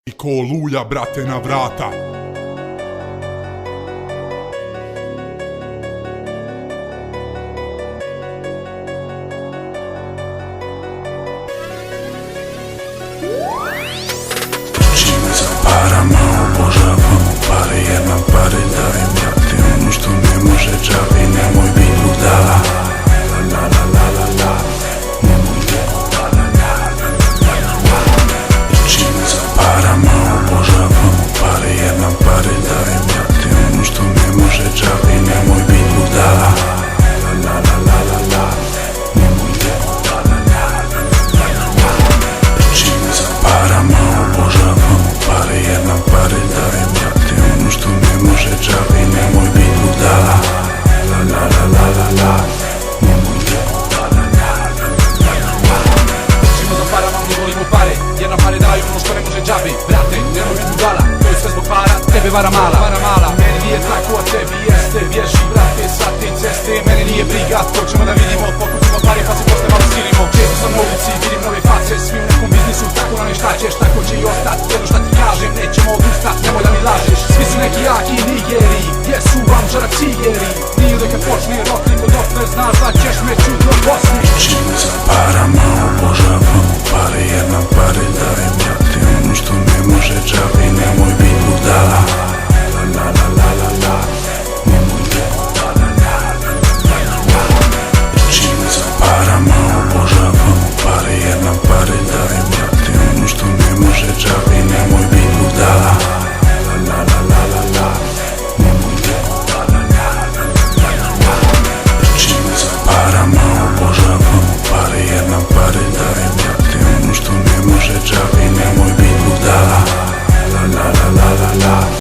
I ko oluja, brate, na vrata. Trčimo za parama, obožavamo pare, jer nam pare daju, brate, ono što ne može džabe, nemoj bit budala. La la la la la, nemoj bit budala. Trčimo za parama, obožavamo pare, jer nam pare daju, brate, ono što ne može džabe, nemoj bit budala. La la la la la, nemoj bit budala. Trčimo za parama, obožavamo pare, jer nam pare daju, brate, ono što ne može džabe, nemoj bit budala. La la la la la la, nemoj bit budala. Trčimo za parama, mi volimo pare, jer nam pare daju ono što ne može džabe, brate, nemoj bit budala. To je sve zbog para, tebe vara mala. Meni nije tako, a tebi jeste. Bježi, brate, sa te ceste, mene nije briga. Hoćemo da vidimo, pokupimo pare pa se posle malo skinimo. Često sam na ulici, vidim nove face, svi u nekom biznisu, tako nam je šta ćeš, tako će i